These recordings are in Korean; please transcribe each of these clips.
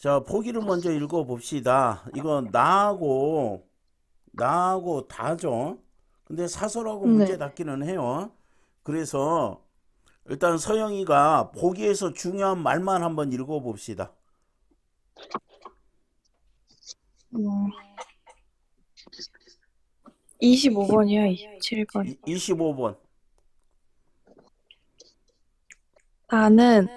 자, 보기를 먼저 읽어봅시다. 이거 나하고 다죠. 근데 사설하고 문제 네. 닿기는 해요. 그래서 일단 서영이가 보기에서 중요한 말만 한번 읽어봅시다. 25번이요, 27번. 25번. 나는,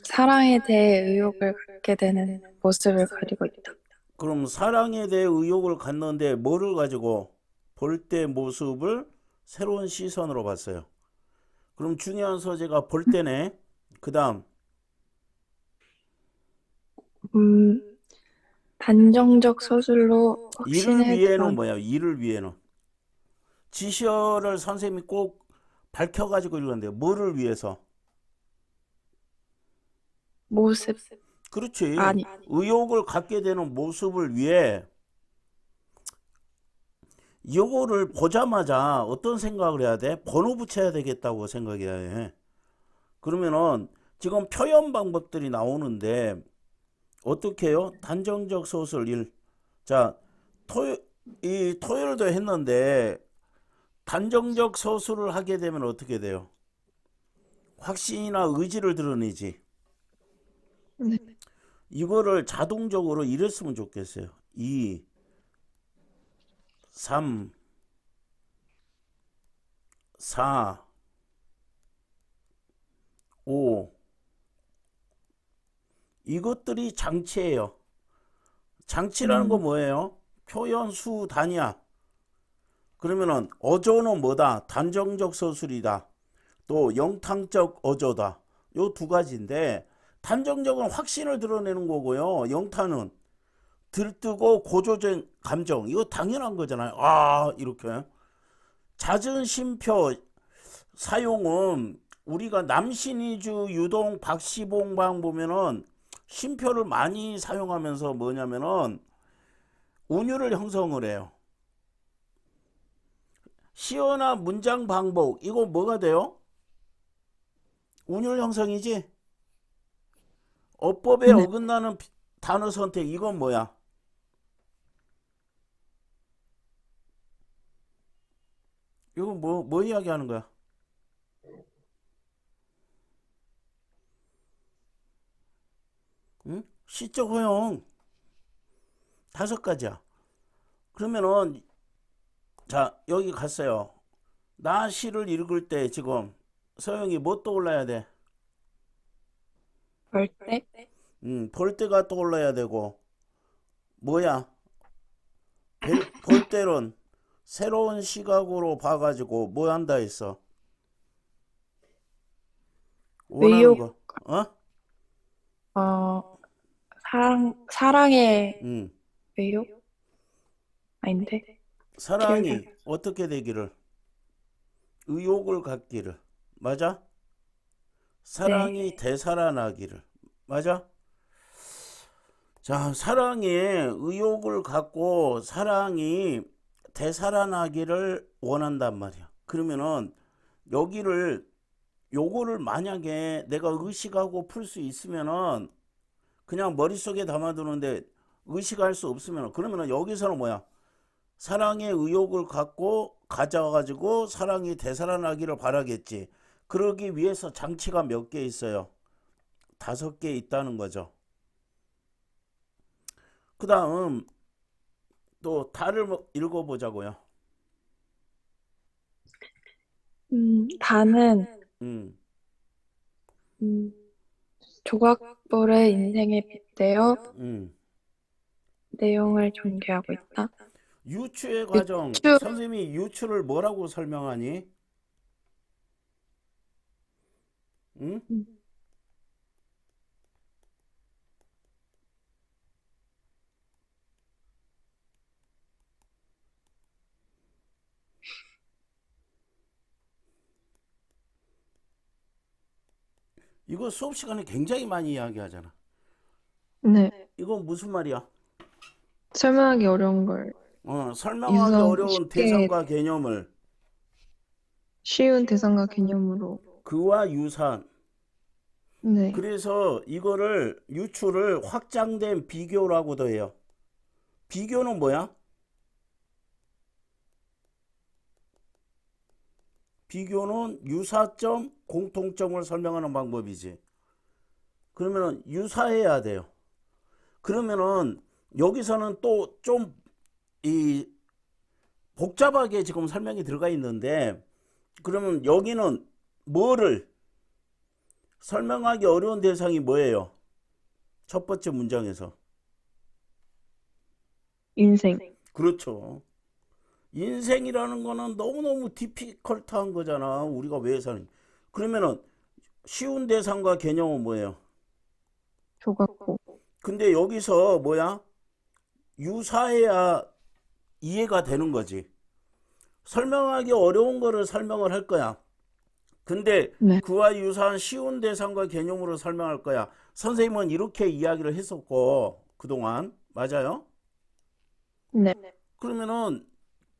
사랑에 대해 의욕을 갖게 되는 모습을 가지고 있다. 그럼 사랑에 대해 의욕을 갖는데 뭐를 가지고 볼 때 모습을 새로운 시선으로 봤어요. 그럼 중요한 소재가 볼 때네. 그 다음 음, 단정적 서술로 일을 확신을 위해는 드러내. 뭐야? 일을 위해는 지시어를 선생님이 꼭 밝혀가지고 읽었는데 뭐를 위해서? 모습, 그렇지. 아니, 의욕을 갖게 되는 모습을 위해 요거를 보자마자 어떤 생각을 해야 돼? 번호 붙여야 되겠다고 생각해야 해. 그러면은 지금 표현 방법들이 나오는데 어떻게 해요? 단정적 소설 1. 자, 이 토요일도 했는데 단정적 서술을 하게 되면 어떻게 돼요? 확신이나 의지를 드러내지. 네. 이거를 자동적으로 이랬으면 좋겠어요. 2, 3, 4, 5. 이것들이 장치예요. 장치라는 거 음, 뭐예요? 표현 수 단위야. 그러면은 어조는 뭐다? 단정적 서술이다. 또 영탕적 어조다. 요 두 가지인데 단정적은 확신을 드러내는 거고요. 영탄은 들뜨고 고조된 감정. 이거 당연한 거잖아요. 아, 이렇게. 잦은 쉼표 사용은 우리가 남신이주 유동 박시봉방 보면은 쉼표를 많이 사용하면서 뭐냐면은 운율을 형성을 해요. 시어나 문장 반복 이거 뭐가 돼요? 운율 형성이지. 어법에 네. 어긋나는 단어 선택 이건 뭐야? 이건 뭐 이야기하는 거야? 응? 시적 허용 다섯 가지야. 그러면은 자 여기 갔어요. 나 시를 읽을 때 지금 서영이 뭐 떠올라야 돼? 볼 때, 볼 때가 떠올라야 되고 뭐야? 볼 때는 새로운 시각으로 봐가지고 뭐 한다 했어? 원하는 의욕, 거. 어? 어, 사랑의 음. 의욕? 아닌데, 기억이 안 사랑이 어떻게 되기를? 의욕을 갖기를. 맞아? 네. 사랑이 되살아나기를. 맞아? 자, 사랑에 의욕을 갖고 사랑이 되살아나기를 원한단 말이야. 그러면은 여기를 요거를 만약에 내가 의식하고 풀 수 있으면은 그냥 머릿속에 담아두는데 의식할 수 없으면 그러면은 여기서는 뭐야? 사랑의 의욕을 갖고 가져가지고 사랑이 되살아나기를 바라겠지. 그러기 위해서 장치가 몇 개 있어요? 다섯 개 있다는 거죠. 그 다음 또 달을 읽어보자고요. 다는, 음, 음, 조각볼의 인생에 빗대어 음. 내용을 전개하고 있다. 유추의 과정. 유추, 선생님이 유추를 뭐라고 설명하니? 음? 음, 이거 수업 시간에 굉장히 많이 이야기하잖아. 네. 이거 무슨 말이야? 설명하기 어려운 걸 설명하기 어려운 쉽게 대상과 개념을 쉬운 대상과 개념으로. 그와 유사한 네. 그래서 이거를 유추를 확장된 비교라고도 해요. 비교는 뭐야? 비교는 유사점, 공통점을 설명하는 방법이지. 그러면은 유사해야 돼요. 그러면은 여기서는 또 좀 이 복잡하게 지금 설명이 들어가 있는데, 그러면 여기는 뭐를 설명하기 어려운 대상이 뭐예요? 첫 번째 문장에서. 인생. 그렇죠. 인생이라는 거는 너무너무 디피컬트한 거잖아. 우리가 왜 사는. 그러면은 쉬운 대상과 개념은 뭐예요? 조각보. 근데 여기서 뭐야? 유사해야 이해가 되는 거지. 설명하기 어려운 거를 설명을 할 거야. 근데 네. 그와 유사한 쉬운 대상과 개념으로 설명할 거야. 선생님은 이렇게 이야기를 했었고, 그동안. 맞아요? 네. 그러면은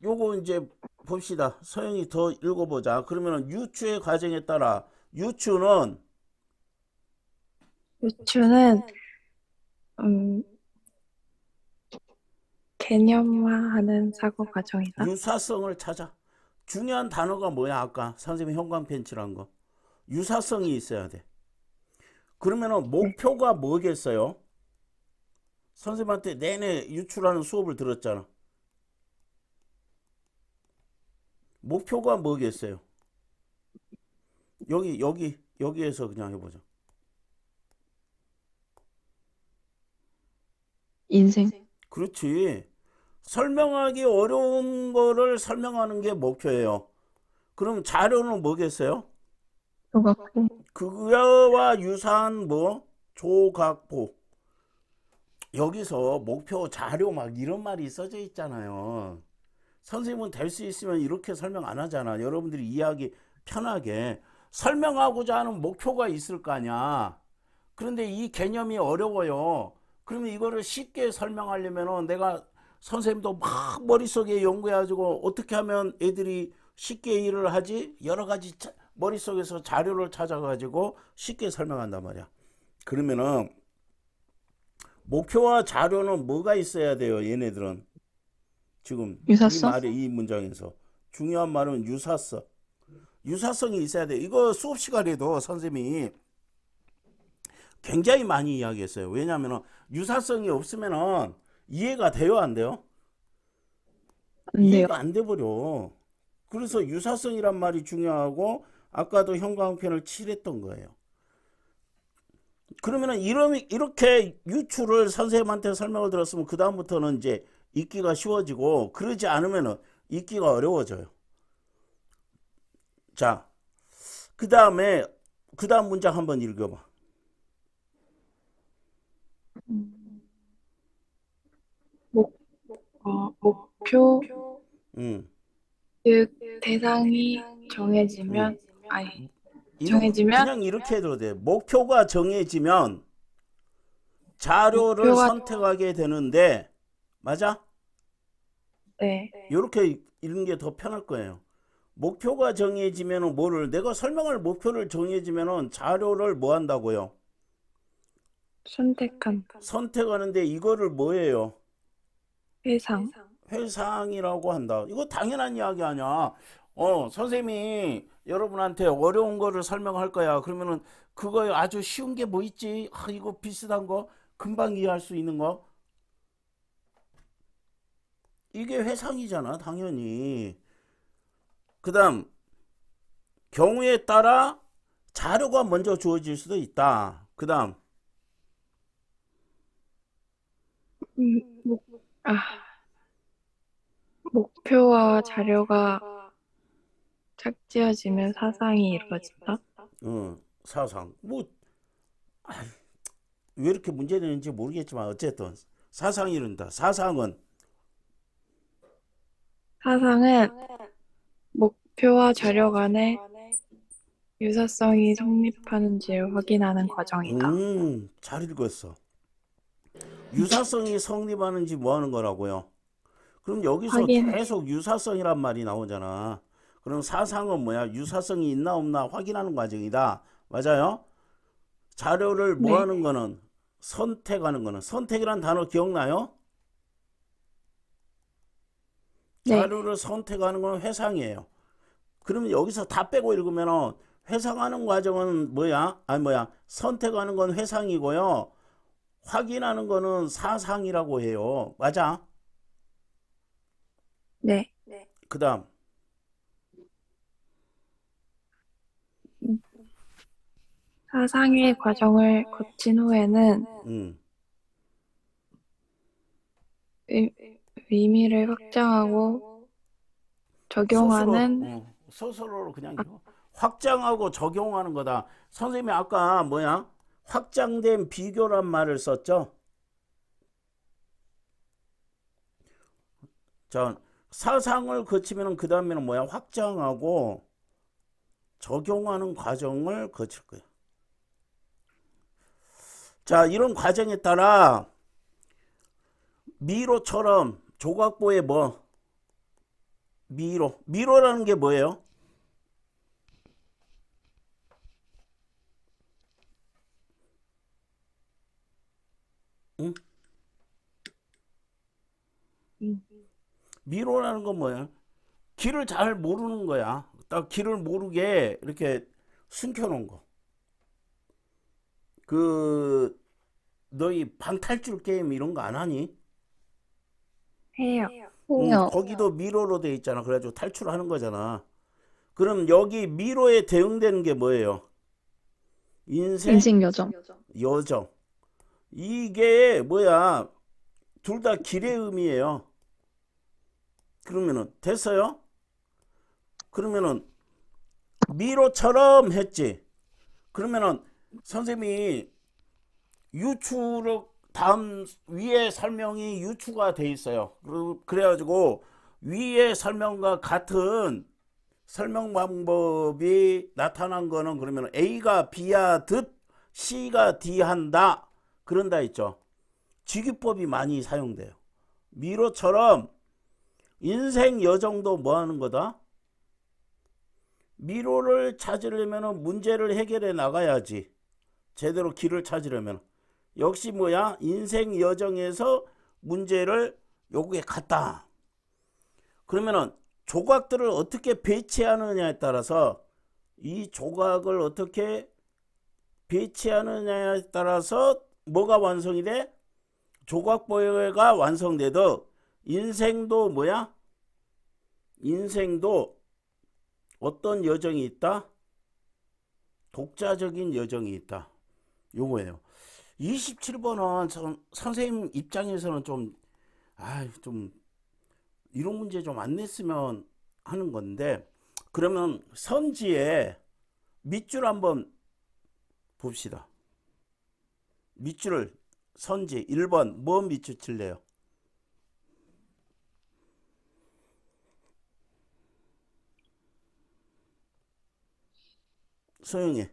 요거 이제 봅시다. 서영이 더 읽어보자. 그러면은 유추의 과정에 따라 유추는 유추는 음, 개념화하는 사고 과정이다. 유사성을 찾아. 중요한 단어가 뭐야? 아까 선생님이 형광펜치란 거. 유사성이 있어야 돼. 그러면은 네. 목표가 뭐겠어요? 선생님한테 내내 유추라는 수업을 들었잖아. 목표가 뭐겠어요? 여기에서 그냥 해보자. 인생. 그렇지. 설명하기 어려운 거를 설명하는 게 목표예요. 그럼 자료는 뭐겠어요? 조각보. 그거와 유사한 뭐 조각보. 여기서 목표 자료 막 이런 말이 써져 있잖아요. 선생님은 될 수 있으면 이렇게 설명 안 하잖아. 여러분들이 이해하기 편하게 설명하고자 하는 목표가 있을 거 아니야. 그런데 이 개념이 어려워요. 그러면 이거를 쉽게 설명하려면은 내가 선생님도 막 머릿속에 연구해가지고 어떻게 하면 애들이 쉽게 일을 하지? 여러 가지 머릿속에서 자료를 찾아가지고 쉽게 설명한단 말이야. 그러면은 목표와 자료는 뭐가 있어야 돼요, 얘네들은? 지금 이 유사성. 말에 이 문장에서 중요한 말은 유사성. 유사성이 있어야 돼. 이거 수업 시간에도 선생님이 굉장히 많이 이야기했어요. 왜냐하면 유사성이 없으면은 이해가 돼요, 안 돼요? 안 돼요. 이해가 안 돼 버려. 그래서 유사성이란 말이 중요하고 아까도 형광펜을 칠했던 거예요. 그러면은 이렇게 유추를 선생님한테 설명을 들었으면 그 다음부터는 이제 읽기가 쉬워지고, 그러지 않으면은 읽기가 어려워져요. 자, 그 다음 문장 한번 읽어봐. 음, 목, 목표, 음. 즉 대상이 정해지면, 아니, 정해지면 그냥 이렇게 해도 돼. 목표가 정해지면 자료를 목표가, 선택하게 되는데, 맞아? 네, 이렇게 읽는 게 더 편할 거예요. 목표가 정해지면은 뭐를, 내가 설명할 목표를 정해지면은 자료를 뭐 한다고요? 선택한 선택하는데 이거를 뭐예요? 회상. 회상이라고 한다. 이거 당연한 이야기 아니야. 선생님이 여러분한테 어려운 거를 설명할 거야. 그러면은 그거 아주 쉬운 게 뭐 있지? 이거 비슷한 거 금방 이해할 수 있는 거. 이게 회상이잖아, 당연히. 그다음 경우에 따라 자료가 먼저 주어질 수도 있다. 그다음 목, 아, 목표와 자료가 착지어지면 사상이 이루어진다. 사상. 뭐 왜 이렇게 문제되는지 모르겠지만 어쨌든 사상이 이른다. 사상은 사상은 목표와 자료 간의 유사성이 성립하는지를 확인하는 과정이다. 잘 읽었어. 유사성이 성립하는지 뭐 하는 거라고요? 그럼 여기서 확인, 계속 유사성이란 말이 나오잖아. 그럼 사상은 뭐야? 유사성이 있나 없나 확인하는 과정이다. 맞아요? 자료를 뭐 네. 하는 거는 선택하는 거는 선택이란 단어 기억나요? 네. 자료를 선택하는 건 회상이에요. 그러면 여기서 다 빼고 읽으면은 회상하는 과정은 뭐야? 아니 뭐야? 선택하는 건 회상이고요. 확인하는 거는 사상이라고 해요. 맞아? 네. 그다음 음, 사상의 과정을 거친 후에는 음, 의, 의미를 확장하고 적용하는 스스로 그냥 아, 이거 확장하고 적용하는 거다. 선생님이 아까 뭐야? 확장된 비교란 말을 썼죠? 자, 사상을 거치면은 그 다음에는 뭐야? 확장하고 적용하는 과정을 거칠 거야. 자, 이런 과정에 따라 미로처럼 조각보에 뭐 미로라는 게 뭐예요? 응? 음, 미로라는 건 뭐예요? 길을 잘 모르는 거야. 딱 길을 모르게 이렇게 숨겨놓은 거. 그 너희 방탈출 게임 이런 거 안 하니? 해요. 거기도 미로로 돼 있잖아. 그래가지고 탈출하는 거잖아. 그럼 여기 미로에 대응되는 게 뭐예요? 인생, 인생 여정. 여정. 이게 뭐야? 둘 다 길의 의미예요. 그러면은 됐어요? 그러면은 미로처럼 했지. 그러면은 선생님이 유추를 다음 위에 설명이 유추가 돼 있어요. 그래가지고 위에 설명과 같은 설명 방법이 나타난 거는 그러면 A가 B야 듯 C가 D 한다 그런다 했죠. 직유법이 많이 사용돼요. 미로처럼 인생 여정도 뭐 하는 거다? 미로를 찾으려면 문제를 해결해 나가야지. 제대로 길을 찾으려면. 역시 뭐야? 인생 여정에서 문제를 요구에 갔다. 그러면은 조각들을 어떻게 배치하느냐에 따라서 이 조각을 어떻게 배치하느냐에 따라서 뭐가 완성이 돼? 조각보가 완성돼도 인생도 뭐야? 인생도 어떤 여정이 있다? 독자적인 여정이 있다. 요거예요. 27번은 선생님 입장에서는 좀 이런 문제 좀 안 냈으면 하는 건데, 그러면 선지에 밑줄 한번 봅시다. 밑줄을 선지 1번 뭐 밑줄 칠래요? 소영이.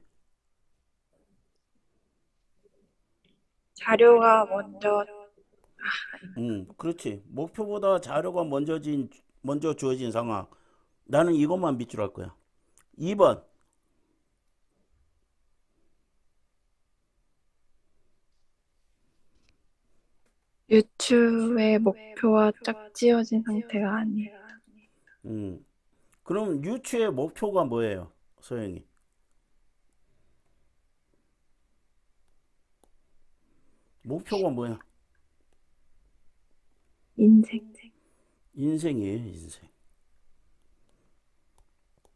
자료가 먼저 그렇지. 목표보다 자료가 먼저 주어진 상황. 나는 이것만 밑줄 할 거야. 2번. 유추의 목표와 짝지어진 상태가 아니에요. 음. 그럼 유추의 목표가 뭐예요? 소영이. 목표가 뭐야? 인생. 인생이에요, 인생.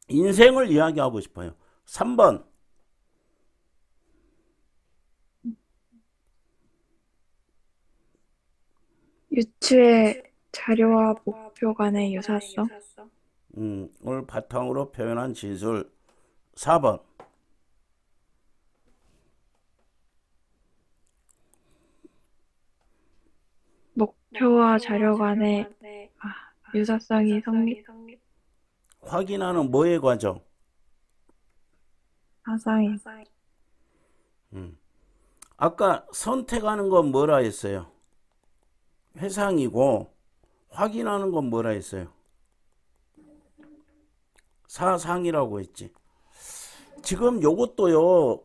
인생을 이야기하고 싶어요. 3번. 유추의 자료와 목표 간의 유사성. 을 바탕으로 표현한 진술. 4번. 목표와 자료 간의 유사성이 성립. 확인하는 뭐의 과정? 사상이. 음. 아까 선택하는 건 뭐라 했어요? 회상이고 확인하는 건 뭐라 했어요? 사상이라고 했지. 지금 요것도요.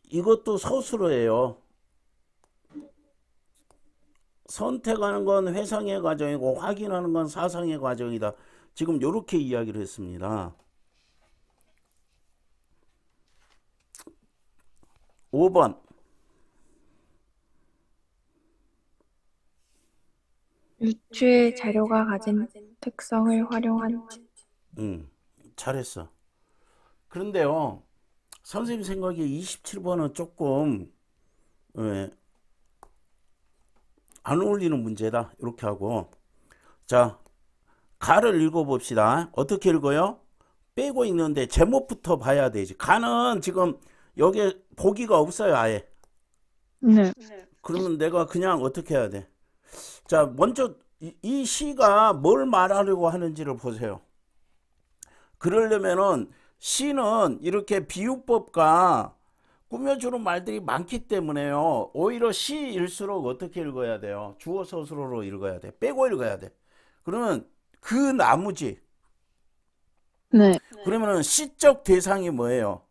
이것도 서술어예요. 선택하는 건 회상의 과정이고 확인하는 건 사상의 과정이다. 지금 이렇게 이야기를 했습니다. 5번. 유추의 자료가 가진 특성을 활용한 잘했어. 그런데요, 선생님 생각에 27번은 조금 예, 안 어울리는 문제다. 이렇게 하고, 자, 가를 읽어봅시다. 어떻게 읽어요? 빼고 있는데 제목부터 봐야 되지. 가는 지금 여기에 보기가 없어요, 아예. 네. 그러면 내가 그냥 어떻게 해야 돼? 자, 먼저 이 시가 뭘 말하려고 하는지를 보세요. 그러려면은 시는 이렇게 비유법과 꾸며주는 말들이 많기 때문에요. 오히려 시일수록 어떻게 읽어야 돼요? 주어 서술어로 읽어야 돼. 빼고 읽어야 돼. 그러면 그 나무지. 네. 그러면은 시적 대상이 뭐예요?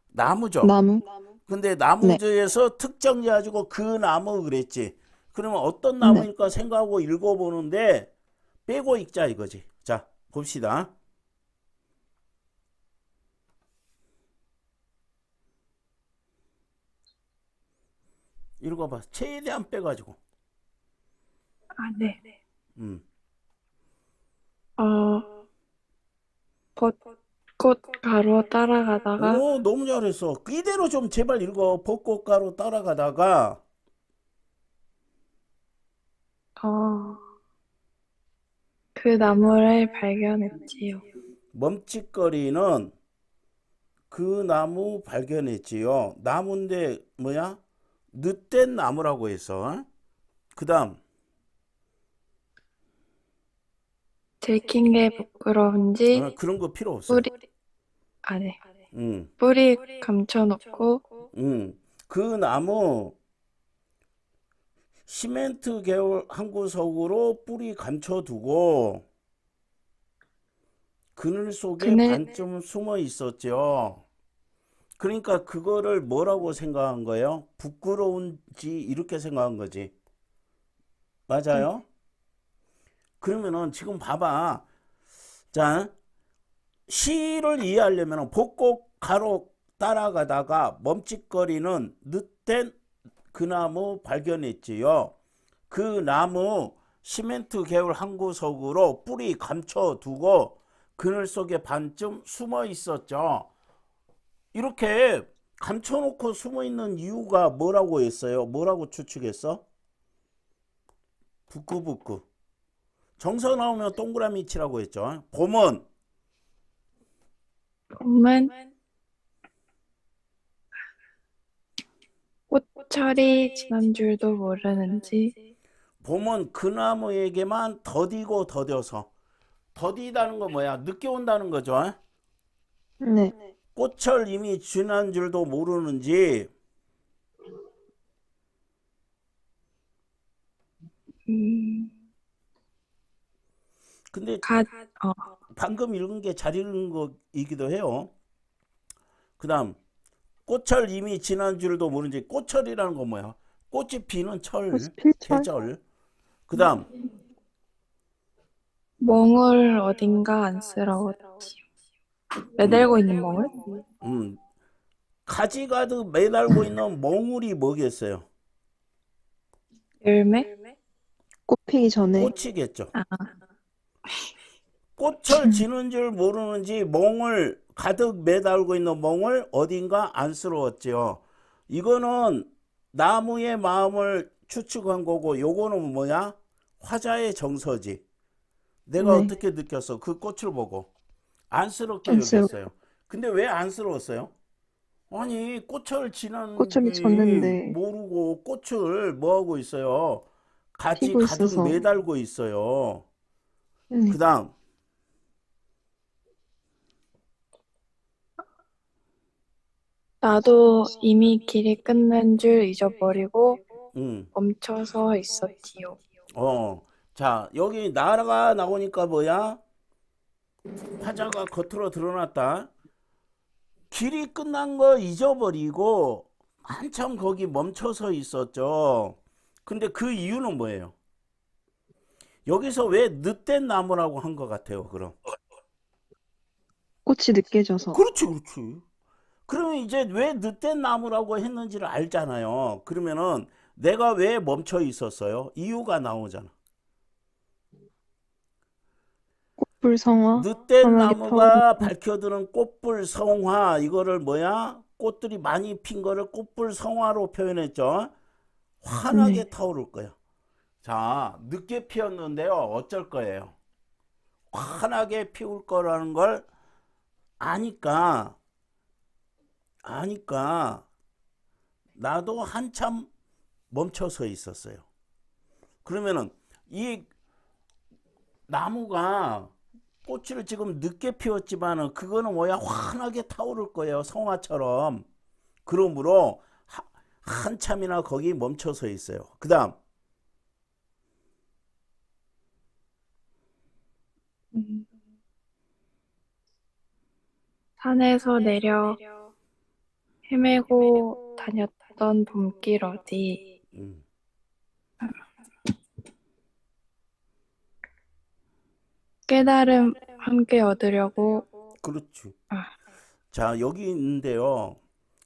나무죠. 나무. 근데 나무지에서 특정지 가지고 그 나무 그랬지. 그러면 어떤 나무일까 생각하고 읽어보는데 빼고 읽자 이거지. 자, 봅시다. 읽어봐. 최대한 빼가지고. 아, 네. 음. 벚꽃 가로 따라가다가 오, 너무 잘했어. 이대로 좀 제발 읽어. 벚꽃가로 따라가다가 어, 그 나무를 발견했지요. 멈칫거리는 그 나무 발견했지요. 나무인데 뭐야? 늑된 나무라고 했어. 그 다음 들킨 게 부끄러운지 그런 거 필요 없어요. 네. 음, 뿌리 감춰놓고 그 나무 시멘트 계열 한 구석으로 뿌리 감춰두고 그늘 속에 반쯤 숨어 있었죠. 그러니까 그거를 뭐라고 생각한 거예요? 부끄러운지 이렇게 생각한 거지. 맞아요? 그러면은 지금 봐봐. 자, 시를 이해하려면 벚꽃 가로 따라가다가 멈칫거리는 늑된 그 나무 발견했지요. 그 나무 시멘트 계열 한 구석으로 뿌리 감춰두고 그늘 속에 반쯤 숨어 있었죠. 이렇게 감춰놓고 숨어 있는 이유가 뭐라고 했어요? 뭐라고 추측했어? 부끄부끄. 정서 나오면 동그라미 치라고 했죠. 봄은 꽃철이 지난 줄도 모르는지 봄은 그 나무에게만 더디고 더뎌서. 더디다는 거 뭐야? 늦게 온다는 거죠. 네. 꽃철 이미 지난 줄도 모르는지 근데 방금 읽은 게 잘 읽은 거이기도 해요. 그 다음 꽃철 이미 지난 줄도 모르는지. 꽃철이라는 건 뭐야? 꽃이 피는 철, 필철. 계절. 그 다음 멍을 어딘가 안쓰러웠지요. 매달고 있는 멍을? 가지 가득 매달고 있는 멍울이 뭐겠어요? 열매? 꽃 피기 전에. 꽃이겠죠. 꽃을 지는 줄 모르는지 멍을 가득 매달고 있는 멍을 어딘가 안쓰러웠지요. 이거는 나무의 마음을 추측한 거고, 요거는 뭐야? 화자의 정서지. 내가 어떻게 느꼈어? 그 꽃을 보고 안쓰럽게 여겼어요. 근데 왜 안쓰러웠어요? 아니, 꽃을 꽃을 지는지 졌는데 모르고 꽃을 뭐 하고 있어요? 가지 피고 가득 있어서. 매달고 있어요. 그 다음 나도 이미 길이 끝난 줄 잊어버리고 음. 멈춰서 있었지요. 자, 여기 나라가 나오니까 뭐야? 화자가 겉으로 드러났다. 길이 끝난 거 잊어버리고 한참 거기 멈춰서 있었죠. 근데 그 이유는 뭐예요? 여기서 왜 늑된 나무라고 한 것 같아요, 그럼? 꽃이 늦게 져서. 그렇지, 그렇지. 그러면 이제 왜 늑된 나무라고 했는지를 알잖아요. 그러면은 내가 왜 멈춰 있었어요? 이유가 나오잖아. 꽃불성화. 늑된 환하게 타오르고. 나무가 밝혀드는 꽃불 성화, 이거를 뭐야? 꽃들이 많이 핀 거를 꽃불 성화로 표현했죠. 환하게 네. 타오를 거예요. 자, 늦게 피었는데요. 어쩔 거예요? 환하게 피울 거라는 걸 아니까, 나도 한참 멈춰서 있었어요. 그러면은 이 나무가 꽃을 지금 늦게 피웠지만은 그거는 뭐야? 환하게 타오를 거예요. 성화처럼. 그러므로 한참이나 거기 멈춰서 있어요. 그 다음, 음, 산에서 내려 헤매고 다녔던 봄길 어디 음, 깨달음 함께 얻으려고 그렇지. 아, 자, 여기 있는데요.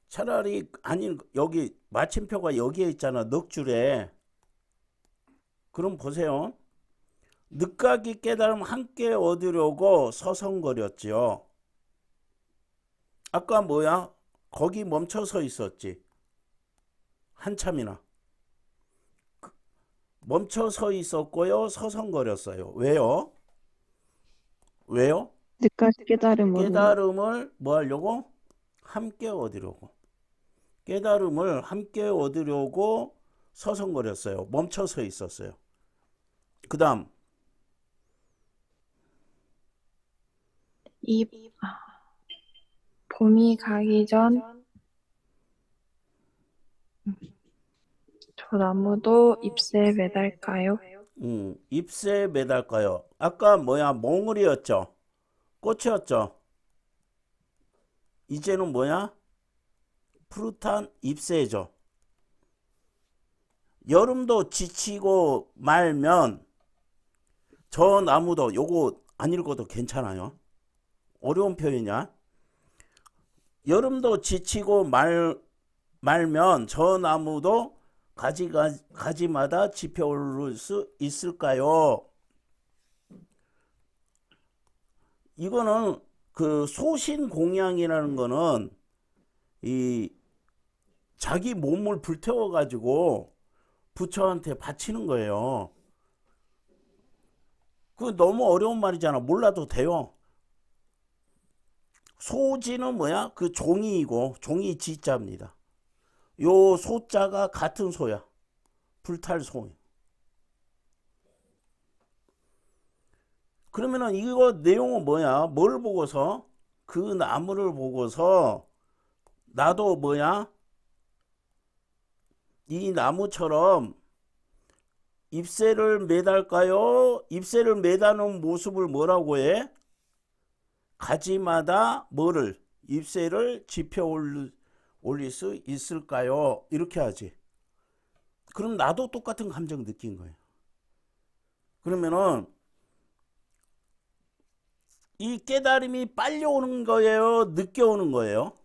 차라리, 아니, 여기 마침표가 여기에 있잖아. 넉 줄에. 그럼 보세요. 늦가기 깨달음 함께 얻으려고 서성거렸지요. 아까 뭐야? 거기 멈춰서 있었지. 한참이나. 멈춰서 있었고요. 서성거렸어요. 왜요? 왜요? 늦까지 깨달음 얻으려. 깨달음을 뭐 하려고? 함께 얻으려고. 깨달음을 함께 얻으려고 서성거렸어요. 멈춰서 있었어요. 그 다음, 이 봄이 가기 전 저 나무도 잎새에 매달까요? 잎새에 매달까요? 아까 뭐야? 몽울이었죠? 꽃이었죠? 이제는 뭐야? 푸릇한 잎새죠. 여름도 지치고 말면 저 나무도 요거 안 읽어도 괜찮아요. 어려운 표현이야. 여름도 지치고 말면 저 나무도 가지마다 지펴 오를 수 있을까요? 이거는 그 소신공양이라는 거는 이 자기 몸을 불태워 가지고 부처한테 바치는 거예요. 그 너무 어려운 말이잖아. 몰라도 돼요. 소지는 뭐야? 그 종이이고 종이 지자입니다. 요 소자가 같은 소야. 불탈 소. 그러면은 이거 내용은 뭐야? 뭘 보고서? 그 나무를 보고서 나도 뭐야? 이 나무처럼 잎새를 매달까요? 잎새를 매다는 모습을 뭐라고 해? 가지마다 뭐를? 잎새를 지펴 올릴 수 있을까요? 이렇게 하지. 그럼 나도 똑같은 감정 느낀 거예요. 그러면은 이 깨달음이 빨리 오는 거예요? 늦게 오는 거예요?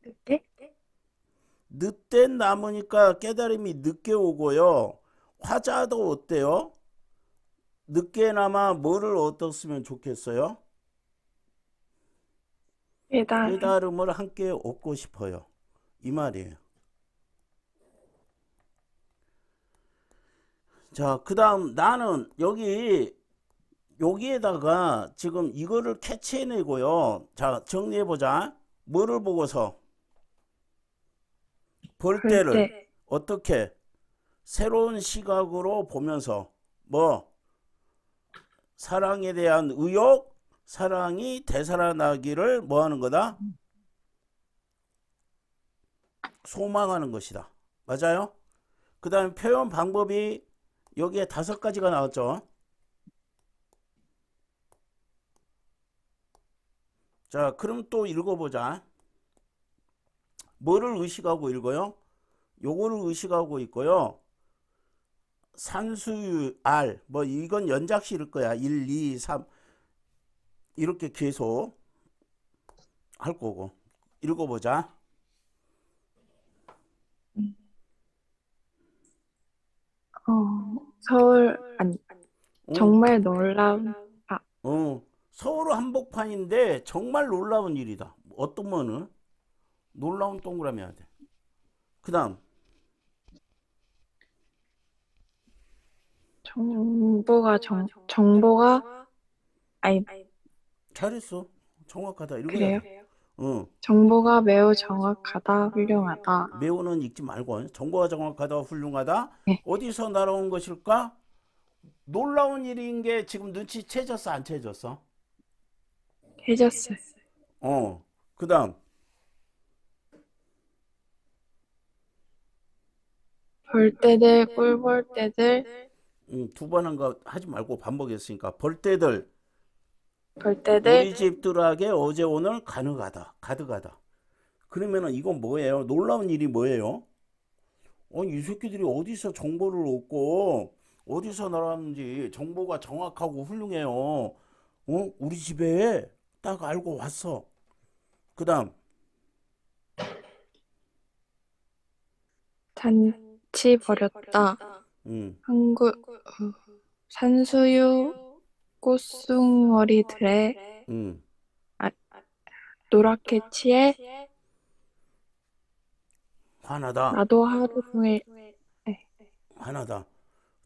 늦게? 늦된 나무니까 깨달음이 늦게 오고요. 화자도 어때요? 늦게나마 뭐를 얻었으면 좋겠어요? 깨달음 깨달음을 함께 얻고 싶어요. 이 말이에요. 자, 그 다음 나는 여기에다가 지금 이거를 캐치해내고요. 자, 정리해보자. 뭐를 보고서? 볼 볼 때를 때 어떻게? 새로운 시각으로 보면서 뭐? 사랑에 대한 의욕, 사랑이 되살아나기를 뭐 하는 거다? 소망하는 것이다. 맞아요? 그 다음에 표현 방법이 여기에 5가지가 나왔죠. 자, 그럼 또 읽어보자. 뭐를 의식하고 읽어요? 요거를 의식하고 있고요. 산수유 R 뭐 이건 연작식일 거야. 1, 2, 3 이렇게 계속 할 거고. 읽어보자. 서울, 아니, 응? 정말 놀라운, 서울 한복판인데 정말 놀라운 일이다. 어떤 거는 놀라운 동그라미 해야 돼. 그 다음 정보가, 아니, 잘했어. 정확하다. 읽어야 그래요? 돼. 응. 정보가 매우 정확하다, 훌륭하다. 매우는 읽지 말고 정보가 정확하다, 훌륭하다. 네, 어디서 날아온 것일까? 놀라운 일인 게 지금 눈치채졌어, 안 채졌어? 해줬어요. 그 다음 볼 때들, 꿀 볼 때들, 두 번 한 거 하지 말고 반복했으니까 벌떼들 볼 우리 때들, 집들에게 어제 오늘 가득하다. 그러면은 이건 뭐예요? 놀라운 일이 뭐예요? 이 새끼들이 어디서 정보를 얻고 어디서 날았는지 정보가 정확하고 훌륭해요. 우리 집에 딱 알고 왔어. 그 다음 잔치 벌였다. 음, 산수유 꽃숭어리들의 음, 아, 노랗게 취해 화나다. 나도 하루 종일 네, 화나다.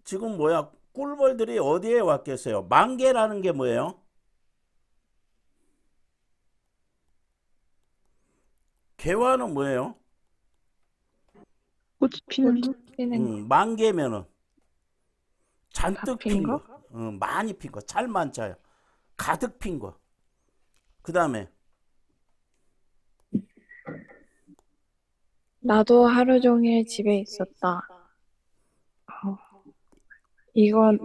지금 뭐야? 꿀벌들이 어디에 왔겠어요? 만개라는 게 뭐예요? 개화는 뭐예요? 꽃이 피는 거? 피는 거, 만개면은 다 잔뜩 핀 핀 거? 거. 많이 핀 거. 찰만차요. 가득 핀 거. 그 다음에 나도 하루 종일 집에 있었다. 어, 이건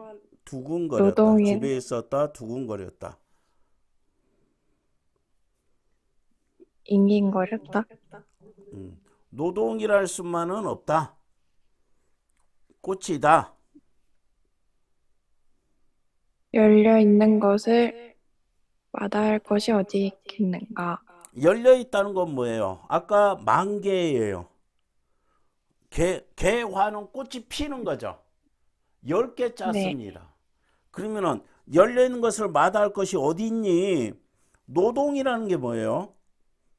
두근거렸다. 노동일 집에 있었다. 두근거렸다. 인긴거렸다. 노동이랄 수만은 없다. 꽃이다. 열려 있는 것을 마다할 것이 어디 있겠는가? 열려 있다는 건 뭐예요? 아까 만개예요. 개화는 꽃이 피는 거죠. 10개 네, 짰습니다. 그러면은 열려 있는 것을 마다할 것이 어디 있니? 노동이라는 게 뭐예요?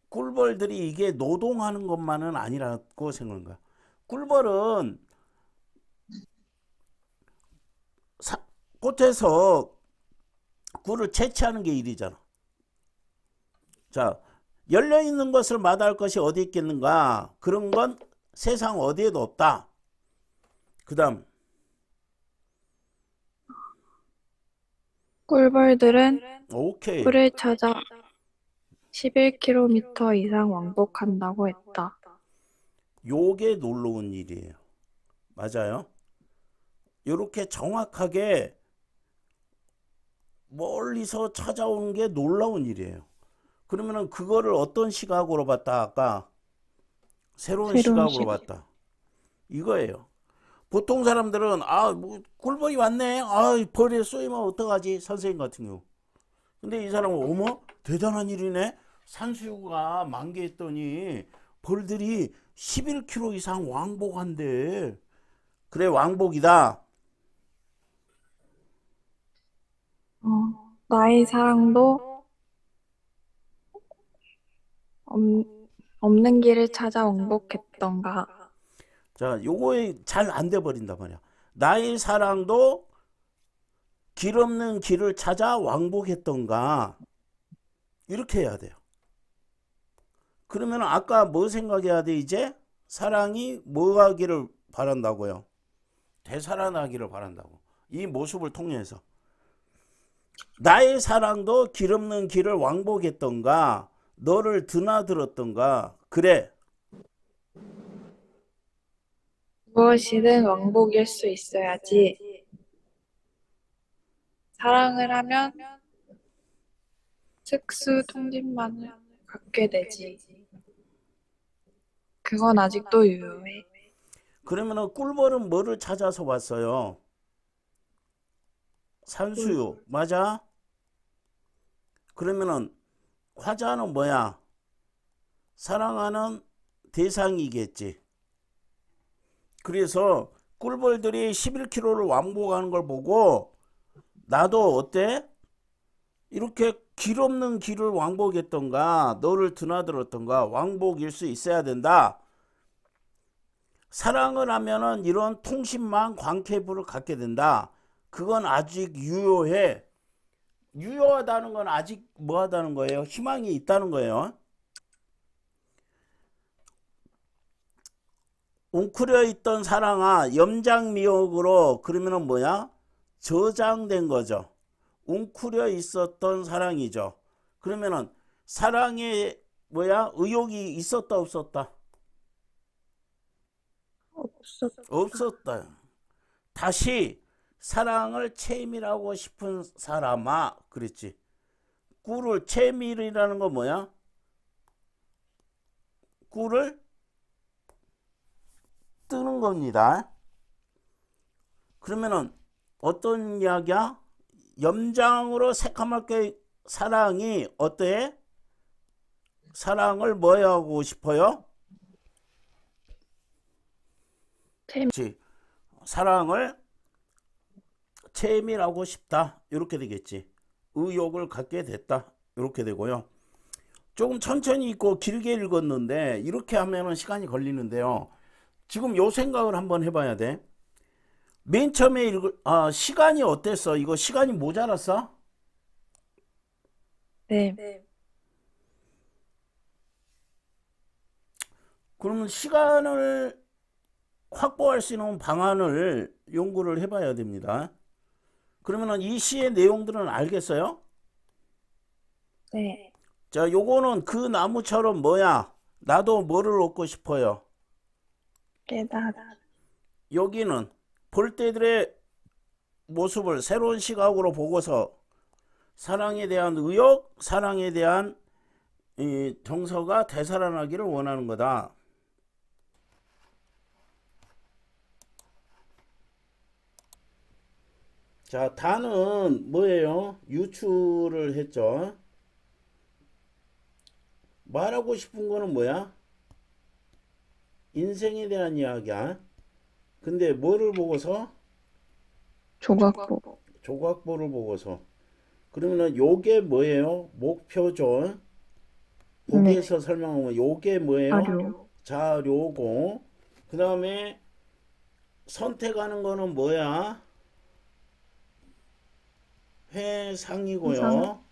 꿀벌들이 이게 노동하는 것만은 아니라고 생각한 거야. 꿀벌은 꽃에서 꿀을 채취하는 게 일이잖아. 자, 열려 있는 것을 마다할 것이 어디 있겠는가? 그런 건 세상 어디에도 없다. 그 다음 꿀벌들은 오케이. 꿀을 찾아 11km 이상 왕복한다고 했다. 요게 놀라운 일이에요. 맞아요. 이렇게 정확하게 멀리서 찾아오는 게 놀라운 일이에요. 그러면은 그거를 어떤 시각으로 봤다? 아까 새로운 새로운 시각으로 봤다. 이거예요. 보통 사람들은 뭐 꿀벌이 왔네. 벌에 쏘이면 어떡하지? 선생님 같은 경우. 근데 이 사람은 어머 대단한 일이네. 산수유가 만개했더니 벌들이 11km 이상 왕복한대. 그래 왕복이다. 나의 사랑도 없는 길을 찾아 왕복했던가. 자, 요거에 잘 안 돼 버린단 말이야. 나의 사랑도 길 없는 길을 찾아 왕복했던가. 이렇게 해야 돼요. 그러면 아까 뭐 생각해야 돼 이제? 사랑이 뭐 하기를 바란다고요? 되살아나기를 바란다고. 이 모습을 통해서. 나의 사랑도 길 없는 길을 왕복했던가. 너를 드나들었던가. 그래. 무엇이든 왕복일 수 있어야지. 사랑을 하면 특수 통신망을 갖게 되지. 그건 아직도 유효해. 그러면은 꿀벌은 뭐를 찾아서 왔어요? 산수유. 맞아? 그러면은 화자는 뭐야? 사랑하는 대상이겠지. 그래서 꿀벌들이 11km를 왕복하는 걸 보고 나도 어때? 이렇게 길 없는 길을 왕복했던가 너를 드나들었던가 왕복일 수 있어야 된다. 사랑을 하면은 이런 통신망 광케이블을 갖게 된다. 그건 아직 유효해. 유효하다는 건 아직 뭐하다는 거예요? 희망이 있다는 거예요. 웅크려 있던 사랑아 염장미역으로 그러면은 뭐야? 저장된 거죠. 웅크려 있었던 사랑이죠. 그러면은 사랑에 뭐야? 의욕이 있었다 없었다? 없었다. 없었다. 다시 사랑을 채밀하고 싶은 사람아 그랬지. 꿀을 채밀이라는 건 뭐야? 꿀을 뜨는 겁니다. 그러면은 어떤 이야기야? 염장으로 새까맣게 사랑이 어때? 사랑을 뭐 하고 싶어요? 그렇지. 사랑을 채밀하고 싶다. 이렇게 되겠지. 의욕을 갖게 됐다. 이렇게 되고요. 조금 천천히 읽고 길게 읽었는데 이렇게 하면은 시간이 걸리는데요. 지금 요 생각을 한번 해봐야 돼. 맨 처음에 시간이 어땠어? 이거 시간이 모자랐어? 네. 그러면 시간을 확보할 수 있는 방안을 연구를 해봐야 됩니다. 그러면 이 시의 내용들은 알겠어요? 네. 자, 요거는 그 나무처럼 뭐야? 나도 뭐를 얻고 싶어요? 깨달아. 여기는 볼 때들의 모습을 새로운 시각으로 보고서 사랑에 대한 의욕, 사랑에 대한 이 정서가 되살아나기를 원하는 거다. 자, 다는 뭐예요? 유추를 했죠. 말하고 싶은 거는 뭐야? 인생에 대한 이야기야. 근데 뭐를 보고서? 조각보. 조각보를 보고서. 그러면은 요게 뭐예요? 목표죠. 보기에서 설명하면 요게 뭐예요? 자료. 자료고. 그 다음에 선택하는 거는 뭐야? 회상이고요. 회상.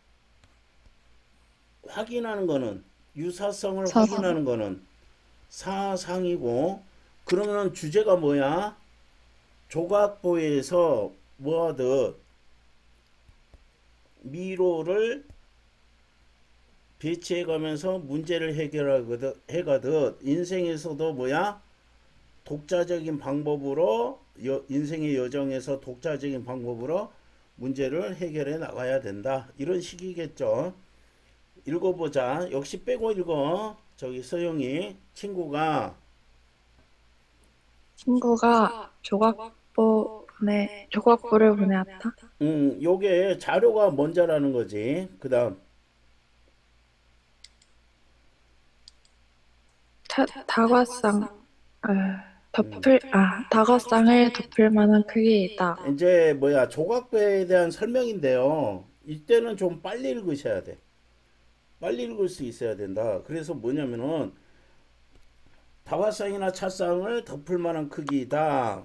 확인하는 거는 유사성을 사상. 확인하는 거는 사상이고. 그러면 주제가 뭐야? 조각보에서 뭐하듯 미로를 배치해가면서 문제를 해가듯 인생에서도 뭐야? 독자적인 방법으로 인생의 여정에서 독자적인 방법으로 문제를 해결해 나가야 된다. 이런 식이겠죠. 읽어보자. 역시 빼고 읽어. 저기 서영이 친구가 조각보를 보내왔다. 요게 자료가 먼저라는 거지. 그 다음 다과상, 다과상을 덮을 만한 크기에 있다. 이제 뭐야 조각배에 대한 설명인데요. 이때는 좀 빨리 읽으셔야 돼. 빨리 읽을 수 있어야 된다. 그래서 뭐냐면은 다화상이나 찻상을 덮을 만한 크기다.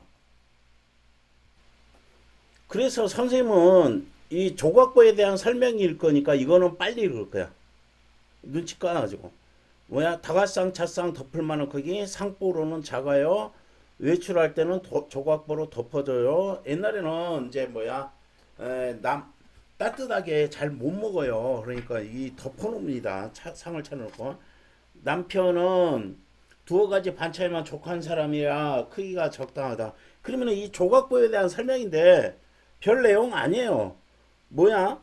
그래서 선생님은 이 조각보에 대한 설명일 거니까 이거는 빨리 읽을 거야. 눈치 까가지고. 뭐야 다과상 찻상 덮을 만한 크기 상보로는 작아요. 외출할 때는 조각보로 덮어줘요. 옛날에는 이제 뭐야 따뜻하게 잘 못 먹어요. 그러니까 이 덮어놓습니다. 상을 차놓고. 남편은 두어 가지 반찬에만 족한 사람이라 크기가 적당하다. 그러면 이 조각보에 대한 설명인데 별 내용 아니에요. 뭐야?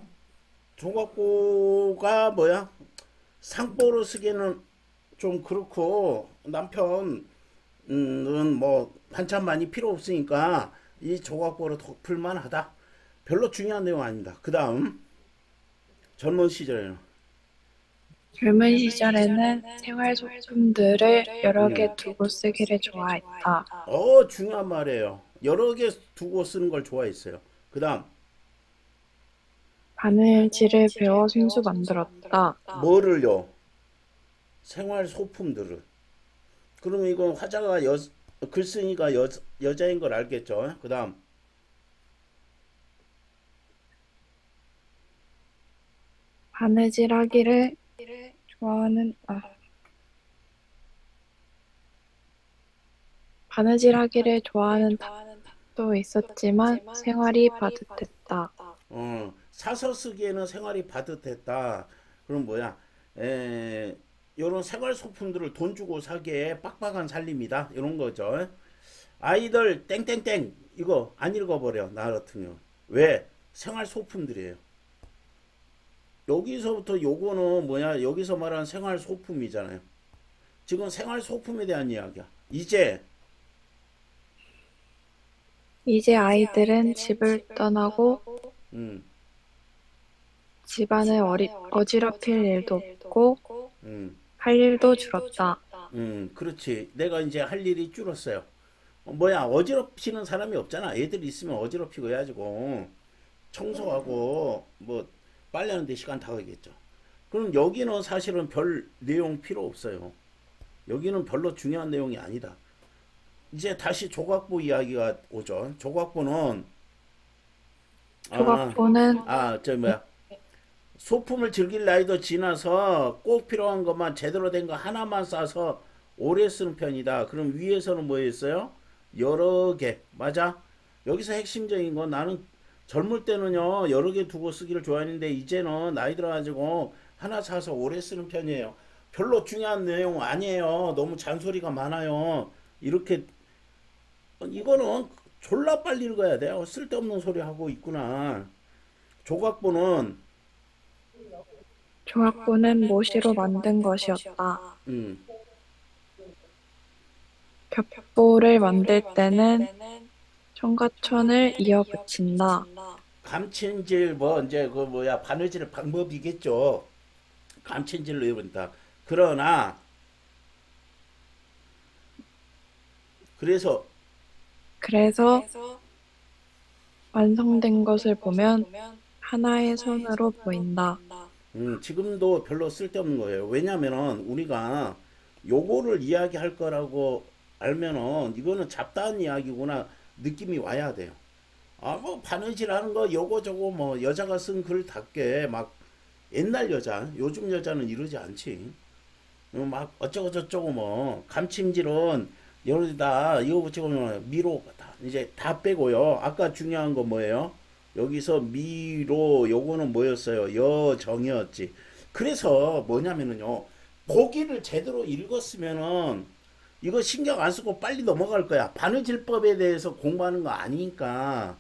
조각보가 뭐야? 상보로 쓰기에는 좀 그렇고 남편은 뭐 반찬 많이 필요 없으니까 이 조각보로 덮을만 하다. 별로 중요한 내용 아닙니다. 그 다음 젊은 시절에는 젊은 시절에는 생활소품들을 여러 음. 개 두고 쓰기를 좋아했다. 중요한 말이에요. 여러 개 두고 쓰는 걸 좋아했어요. 그 다음 바느질을 배워 손수 만들었다. 뭐를요? 생활 소품들을. 그러면 이건 화자가 글쓴이가 여자인 걸 알겠죠? 그 다음 바느질하기를 좋아하는 바느질하기를 좋아하는 탑도 있었지만 생활이 바듯했다. 사서 쓰기에는 생활이 바듯했다. 그럼 뭐야? 요런 생활 소품들을 돈 주고 사기에 빡빡한 살림이다. 이런 거죠. 아이들 땡땡땡 이거 안 읽어버려. 나 같은 경우. 왜? 생활 소품들이에요. 여기서부터 요거는 뭐냐? 여기서 말하는 생활 소품이잖아요. 지금 생활 소품에 대한 이야기야. 이제 아이들은 집을 떠나고 음, 집안을 어지럽힐 일도 없고 음, 할 일도 줄었다. 그렇지. 내가 이제 할 일이 줄었어요. 뭐야, 어지럽히는 사람이 없잖아. 애들 있으면 어지럽히고 해가지고 청소하고 뭐 빨래하는데 시간 다 가겠죠. 그럼 여기는 사실은 별 내용 필요 없어요. 여기는 별로 중요한 내용이 아니다. 이제 다시 조각보 이야기가 오죠. 조각보는 조각보는 저 뭐야, 소품을 즐길 나이도 지나서 꼭 필요한 것만 제대로 된 거 하나만 싸서 오래 쓰는 편이다. 그럼 위에서는 뭐였어요? 여러 개. 맞아? 여기서 핵심적인 건 나는 젊을 때는요, 여러 개 두고 쓰기를 좋아했는데 이제는 나이 들어가지고 하나 사서 오래 쓰는 편이에요. 별로 중요한 내용 아니에요. 너무 잔소리가 많아요. 이렇게 이거는 졸라 빨리 읽어야 돼요. 쓸데없는 소리 하고 있구나. 조각보는 조각보는 모시로 만든 것이었다. 음, 벽보를 만들 때는 청과천을 이어 붙인다. 감침질 뭐 이제 그 뭐야 바느질 방법이겠죠. 감침질로 해본다. 그러나 그래서 그래서 완성된 것을 보면 하나의 손으로 보인다. 지금도 별로 쓸데없는 거예요. 왜냐면은 우리가 요거를 이야기할 거라고 알면은 이거는 잡다한 이야기구나 느낌이 와야 돼요. 뭐 바느질 하는 거 요거 저거 뭐 여자가 쓴 글답게 막 옛날 여자, 요즘 여자는 이러지 않지. 막 어쩌고 저쩌고 뭐 감침질은 여기다 이거 붙이고 미로 다 이제 다 빼고요. 아까 중요한 거 뭐예요? 여기서 미로 요거는 뭐였어요? 여정이었지. 그래서 뭐냐면은요. 보기를 제대로 읽었으면은 이거 신경 안 쓰고 빨리 넘어갈 거야. 바느질법에 대해서 공부하는 거 아니니까.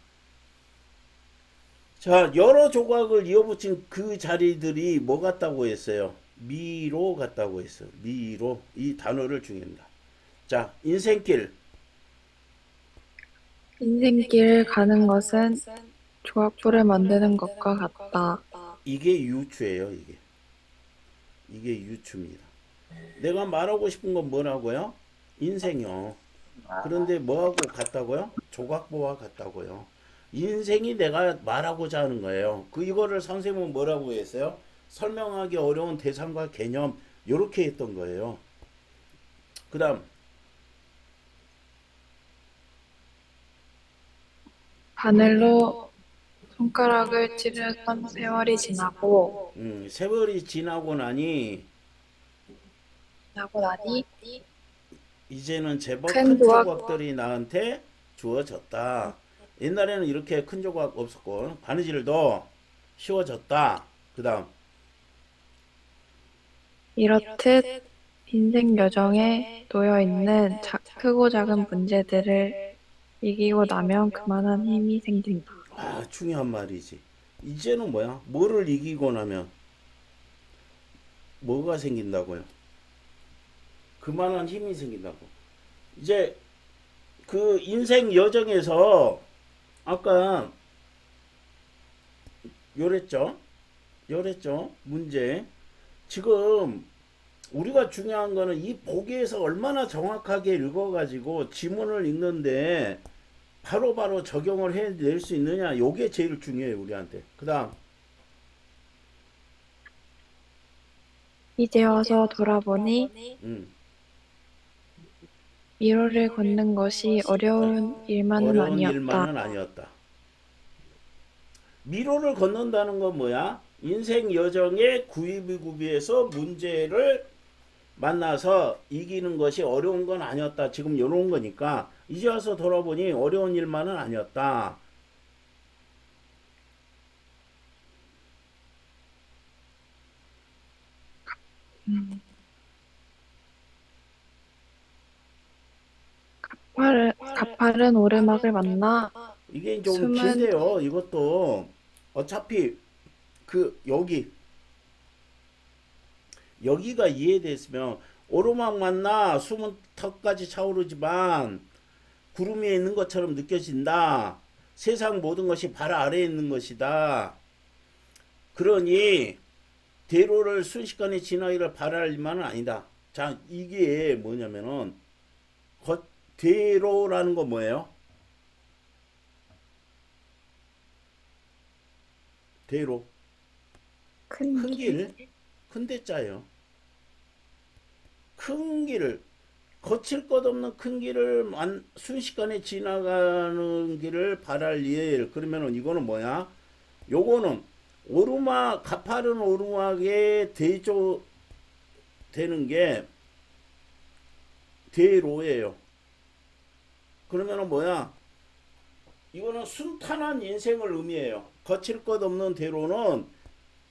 자, 여러 조각을 이어붙인 그 자리들이 뭐 같다고 했어요? 미로 같다고 했어요. 미로. 이 단어를 중요합니다. 자, 인생길. 인생길을 가는 것은 조각보를 만드는 것과 같다. 이게 유추예요, 이게. 이게 유추입니다. 내가 말하고 싶은 건 뭐라고요? 인생이요. 그런데 뭐하고 같다고요? 조각보와 같다고요. 인생이 내가 말하고자 하는 거예요. 이거를 선생님은 뭐라고 했어요? 설명하기 어려운 대상과 개념 요렇게 했던 거예요. 그다음 바늘로 손가락을 찌르던 세월이 지나고 세월이 지나고 나니 이제는 제법 큰 큰 조각 조각들이 나한테 주어졌다. 옛날에는 이렇게 큰 조각 없었고 바느질도 쉬워졌다. 그다음 이렇듯 인생 여정에 놓여 있는 크고 작은 문제들을 이기고 나면 그만한 힘이 생긴다. 중요한 말이지. 이제는 뭐야? 뭐를 이기고 나면 뭐가 생긴다고요? 그만한 힘이 생긴다고. 이제 그 인생 여정에서 아까 요랬죠? 문제. 지금 우리가 중요한 거는 이 보기에서 얼마나 정확하게 읽어가지고 지문을 읽는데 바로바로 적용을 해낼 수 있느냐. 요게 제일 중요해요, 우리한테. 그 다음, 이제 와서 돌아보니 음, 미로를 걷는 것이 어려운 일만은 어려운 아니었다. 일만은 아니었다. 미로를 걷는다는 건 뭐야? 인생 여정의 구비구비에서 문제를 만나서 이기는 것이 어려운 건 아니었다. 지금 요런 거니까 이제 와서 돌아보니 어려운 일만은 아니었다. 음, 가파른 오르막을 만나 이게 좀 숨은 긴데요. 이것도 어차피 그 여기가 이해됐으면 오르막 만나 숨은 턱까지 차오르지만 구름 위에 있는 것처럼 느껴진다. 세상 모든 것이 발 아래에 있는 것이다. 그러니 대로를 순식간에 지나기를 바랄 일만은 아니다. 자, 이게 뭐냐면은 대로라는 거 뭐예요? 대로. 큰 큰 길. 길, 큰 대자예요. 큰 길을, 거칠 것 없는 큰 길을 순식간에 지나가는 길을 바랄 일. 그러면은 이거는 뭐야? 요거는 가파른 오르막에 대조 되는 게 대로예요. 그러면은 뭐야? 이거는 순탄한 인생을 의미해요. 거칠 것 없는 대로는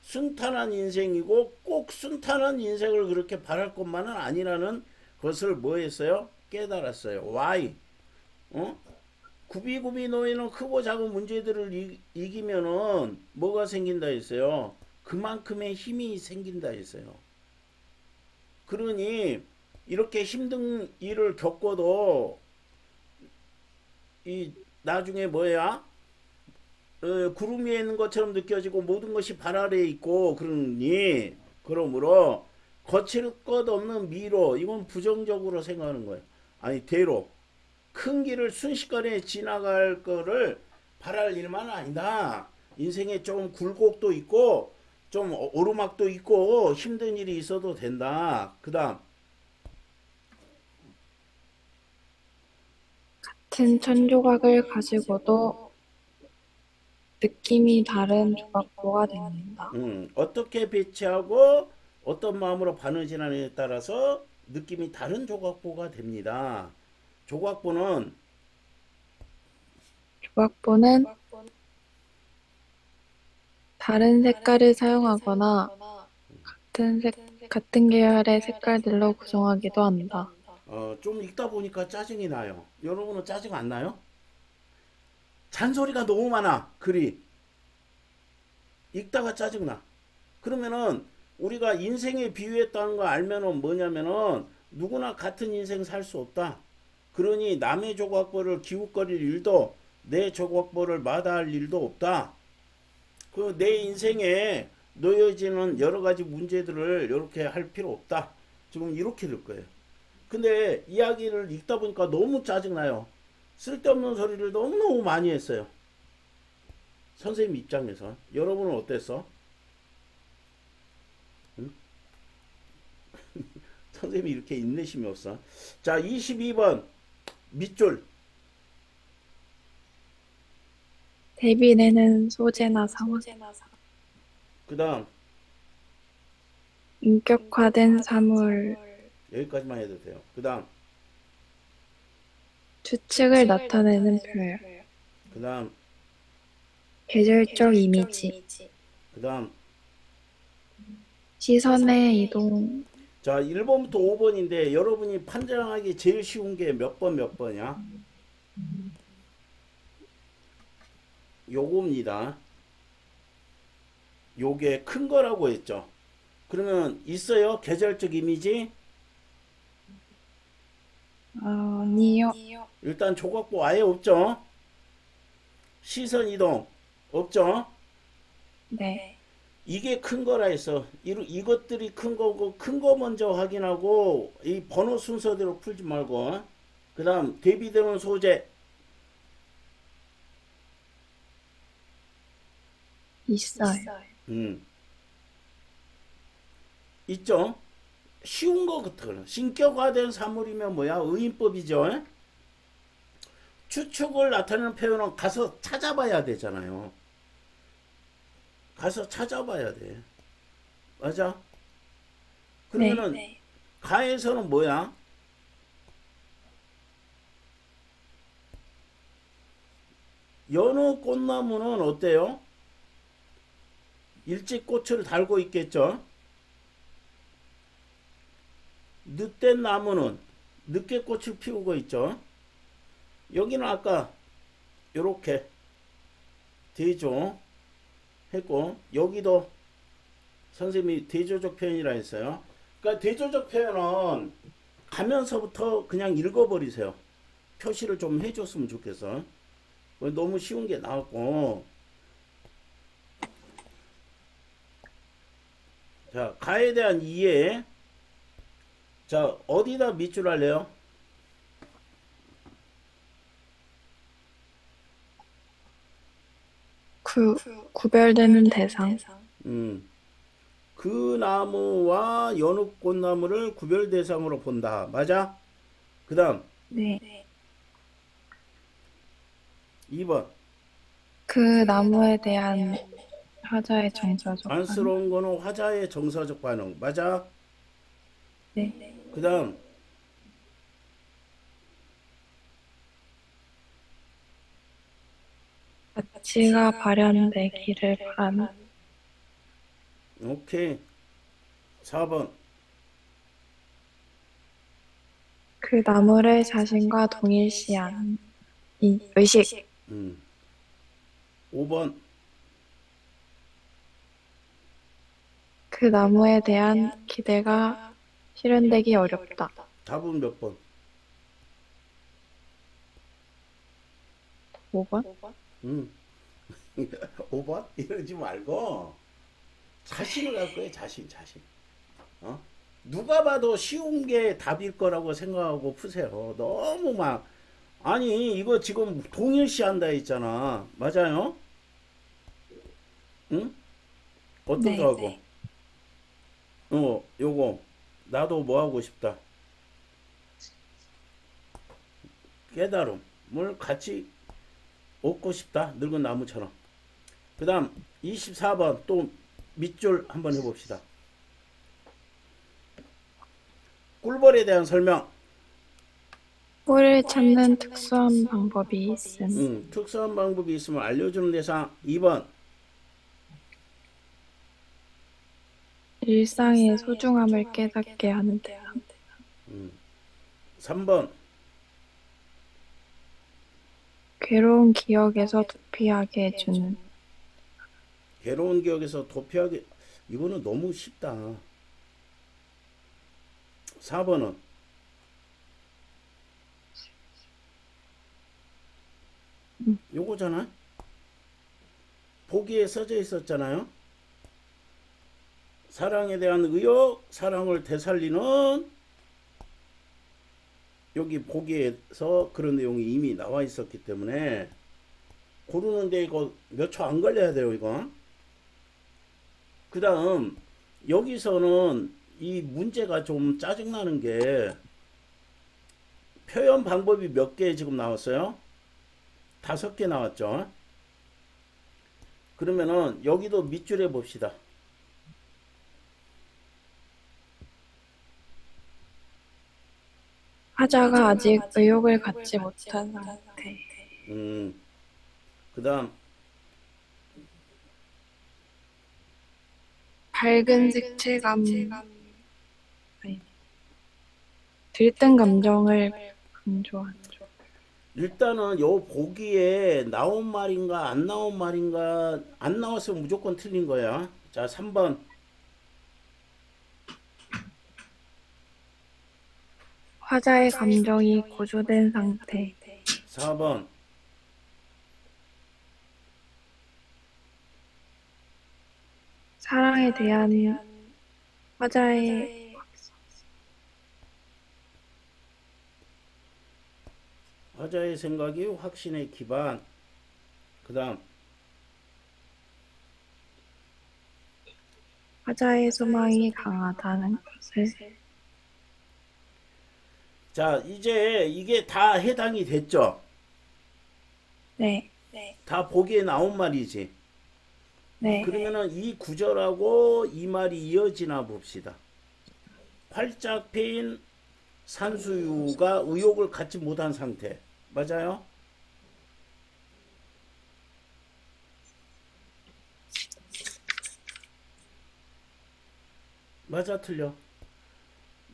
순탄한 인생이고 꼭 순탄한 인생을 그렇게 바랄 것만은 아니라는 것을 뭐 했어요? 깨달았어요. Why? 어? 구비구비 놓이는 크고 작은 문제들을 이기면은 뭐가 생긴다 했어요? 그만큼의 힘이 생긴다 했어요. 그러니 이렇게 힘든 일을 겪어도 이 나중에 뭐야? 구름 위에 있는 것처럼 느껴지고 모든 것이 발 아래에 있고 그러니 그러므로 거칠 것 없는 미로 이건 부정적으로 생각하는 거예요. 아니 대로 큰 길을 순식간에 지나갈 거를 바랄 일만 아니다. 인생에 좀 굴곡도 있고 좀 오르막도 있고 힘든 일이 있어도 된다. 그 다음 같은 천조각을 가지고도 느낌이 다른 조각보가 됩니다. 어떻게 배치하고 어떤 마음으로 바느질하느냐에 따라서 느낌이 다른 조각보가 됩니다. 조각보는 조각보는 다른 색깔을 사용하거나 같은 계열의 색깔들로 구성하기도 한다. 좀 읽다 보니까 짜증이 나요. 여러분은 짜증 안 나요? 잔소리가 너무 많아. 글이 읽다가 짜증나. 그러면은 우리가 인생에 비유했다는 거 알면은 뭐냐면은 누구나 같은 인생 살 수 없다. 그러니 남의 조각보를 기웃거릴 일도 내 조각보를 마다할 일도 없다. 그 내 인생에 놓여지는 여러 가지 문제들을 이렇게 할 필요 없다. 지금 이렇게 될 거예요. 근데 이야기를 읽다 보니까 너무 짜증나요. 쓸데없는 소리를 너무너무 많이 했어요. 선생님 입장에서. 여러분은 어땠어? 응? 선생님이 이렇게 인내심이 없어. 자, 22번 밑줄. 대비되는 소재나 상황, 그 다음 인격화된 사물, 여기까지만 해도 돼요. 그 다음 추측을 나타내는 표현, 그 다음 계절적 이미지, 그 다음 시선의 이동, 자 1번부터 5번인데 여러분이 판단하기 제일 쉬운 게 몇 번이야? 요겁니다. 요게 큰 거라고 했죠. 그러면 있어요? 계절적 이미지? 아니요. 일단 조각보 아예 없죠? 시선 이동 없죠? 네. 이게 큰 거라 했어. 이것들이 큰 거고 큰 거 먼저 확인하고 이 번호 순서대로 풀지 말고 그 다음 대비되는 소재 있어요. 있죠? 쉬운 거 같아. 신격화된 사물이면 뭐야? 의인법이죠. 추측을 나타내는 표현은 가서 찾아봐야 되잖아요. 가서 찾아봐야 돼. 맞아? 그러면은 네. 가에서는 뭐야? 여느 꽃나무는 어때요? 일찍 꽃을 달고 있겠죠? 늦된 나무는 늦게 꽃을 피우고 있죠? 여기는 아까 이렇게 대조 했고 여기도 선생님이 대조적 표현이라 했어요. 그러니까 대조적 표현은 가면서부터 그냥 읽어버리세요. 표시를 좀 해줬으면 좋겠어. 너무 쉬운 게 나왔고 자 가에 대한 이해 자 어디다 밑줄 할래요? 구별되는 대상. 그 나무와 여느 꽃나무를 구별 대상으로 본다. 맞아? 그 다음 네. 2번 그 나무에 대한 화자의 정서적 반응. 안쓰러운 거는 화자의 정서적 반응. 맞아? 네. 그 다음 가치가 발현되기를 바라는. 오케이 4번 그 나무를 자신과 동일시한 의식. 5번 그 나무에 대한 기대가 실현되기 어렵다. 답은 몇 번? 5번? 5번? 이러지 말고 자신을 갖고 해. 자신 어? 누가 봐도 쉬운 게 답일 거라고 생각하고 푸세요. 너무 막 아니 이거 지금 동일시 한다 했잖아. 맞아요? 응? 어떤 네. 거 하고? 요거 나도 뭐 하고 싶다. 깨달음을 같이 얻고 싶다. 늙은 나무처럼. 그 다음 24번 또 밑줄 한번 해봅시다. 꿀벌에 대한 설명. 꿀을 찾는 특수한 방법이 있음. 특수한 방법이 있으면 알려주는 대상. 2번 일상의 소중함을 깨닫게 하는 대상. 3번 괴로운 기억에서 도피하게 해주는. 괴로운 기억에서 도피하게. 이거는 너무 쉽다. 4번은 요거잖아. 보기에 써져 있었잖아요. 사랑에 대한 의욕, 사랑을 되살리는. 여기 보기에서 그런 내용이 이미 나와 있었기 때문에 고르는데 이거 몇 초 안 걸려야 돼요. 이거. 그 다음 여기서는 이 문제가 좀 짜증나는 게 표현 방법이 몇 개 지금 나왔어요? 5개 나왔죠. 그러면은 여기도 밑줄에 봅시다. 화자가 아직 의욕을 갖지 못한 상태. 그 다음 밝은 색채감. 아니, 들뜬 감정을 강조하는. 일단은 요 보기에 나온 말인가 안 나온 말인가 안 나왔으면 무조건 틀린 거야. 자, 3번. 화자의 감정이 고조된 상태. 4번. 사랑에 대한 화자의 화자의 생각이 확신의 기반. 그 다음. 화자의 소망이 강하다는 것을. 자, 이제 이게 다 해당이 됐죠? 네, 다 보기에 나온 말이지. 네. 그러면은 이 구절하고 이 말이 이어지나 봅시다. 활짝 핀 산수유가 의욕을 갖지 못한 상태. 맞아요? 맞아, 틀려.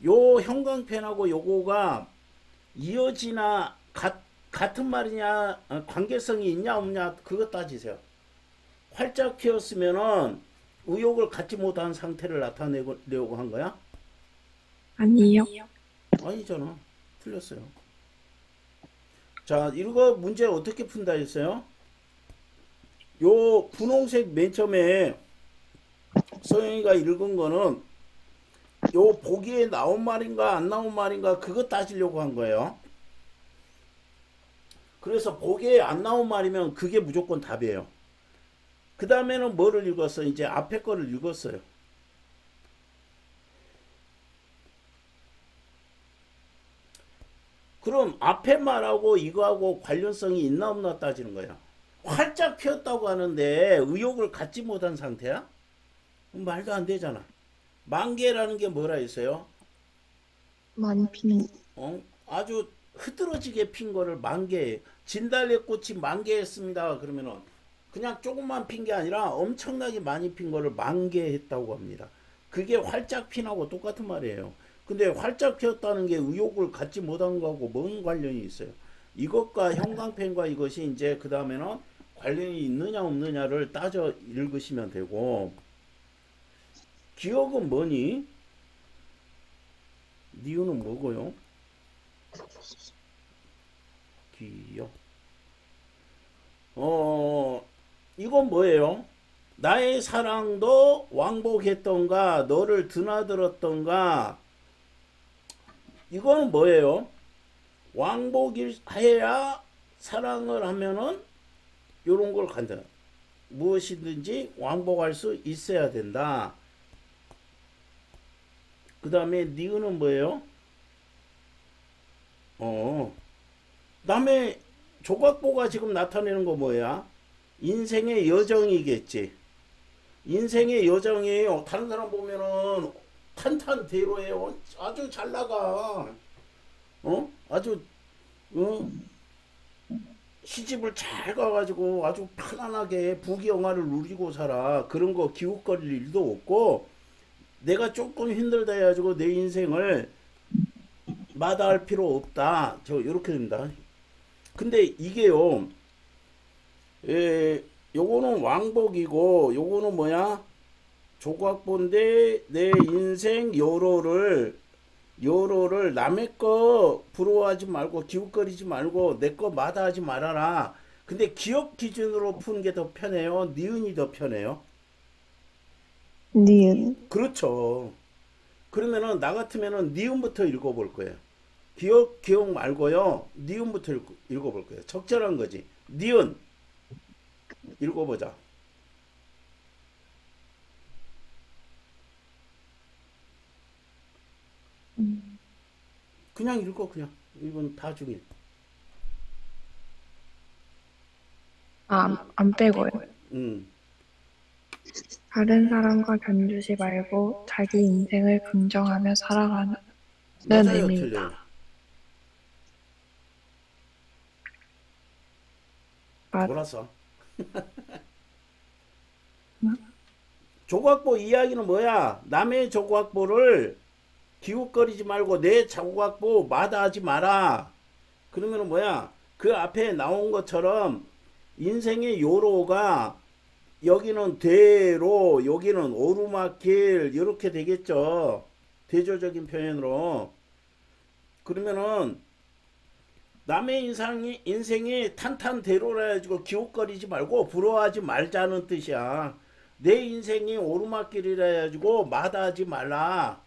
요 형광펜하고 요거가 이어지나 같은 말이냐, 관계성이 있냐 없냐 그거 따지세요. 활짝 피었으면은 의욕을 갖지 못한 상태를 나타내려고 한 거야? 아니요. 아니잖아. 틀렸어요. 자, 이거 문제 어떻게 푼다 했어요? 요 분홍색 맨 처음에 서영이가 읽은 거는 요 보기에 나온 말인가 안 나온 말인가 그거 따지려고 한 거예요. 그래서 보기에 안 나온 말이면 그게 무조건 답이에요. 그 다음에는 뭐를 읽었어? 이제 앞에 거를 읽었어요. 그럼 앞에 말하고 이거하고 관련성이 있나 없나 따지는 거야. 활짝 피었다고 하는데 의욕을 갖지 못한 상태야? 말도 안 되잖아. 만개라는 게 뭐라 했어요? 많이 피는 아주 흐드러지게 핀 거를 만개, 진달래꽃이 만개했습니다. 그러면은 그냥 조금만 핀 게 아니라 엄청나게 많이 핀 거를 만개했다고 합니다. 그게 활짝 핀하고 똑같은 말이에요. 근데 활짝 피었다는 게 의욕을 갖지 못한 거하고 뭔 관련이 있어요? 이것과 형광펜과 이것이 이제 그 다음에는 관련이 있느냐 없느냐를 따져 읽으시면 되고, 기억은 뭐니? 니은은 뭐고요? 기억. 이건 뭐예요? 나의 사랑도 왕복했던가 너를 드나들었던가. 이거는 뭐예요? 왕복해야 사랑을 하면은 요런 걸 간다. 무엇이든지 왕복할 수 있어야 된다. 그 다음에 니은은 뭐예요? 남의 조각보가 지금 나타내는 거 뭐야? 인생의 여정이겠지. 인생의 여정이에요. 다른 사람 보면은 탄탄대로해요. 아주 잘 나가. 아주 시집을 잘 가가지고 아주 편안하게 부귀영화를 누리고 살아. 그런 거 기웃거릴 일도 없고, 내가 조금 힘들다 해가지고 내 인생을 마다할 필요 없다. 저 이렇게 됩니다. 근데 이게요, 요거는 왕복이고 요거는 뭐야? 조각본데 내 인생 여로를 남의 거 부러워하지 말고 기웃거리지 말고 내 거 마다하지 말아라. 근데 기억 기준으로 푸는 게 더 편해요? 니은이 더 편해요? 니은 그렇죠. 그러면은 나 같으면은 니은부터 읽어볼 거예요. 기억 말고요. 니은부터 읽어볼 거예요. 적절한 거지. 니은 읽어보자. 그냥 읽어 그냥. 이건 다 중에. 안 빼고요. 음. 다른 사람과 견주지 말고 자기 인생을 긍정하며 살아가는 맞아요, 의미이다. 틀려요. 돌아서. 조각보 이야기는 뭐야? 남의 조각보를 기웃거리지 말고 내 조각보 마다하지 마라. 그러면은 뭐야? 그 앞에 나온 것처럼 인생의 요로가 여기는 대로, 여기는 오르막길, 이렇게 되겠죠. 대조적인 표현으로. 그러면은 남의 인생이 탄탄대로라 해가지고 기웃거리지 말고 부러워하지 말자는 뜻이야. 내 인생이 오르막길이라 해가지고 마다하지 말라.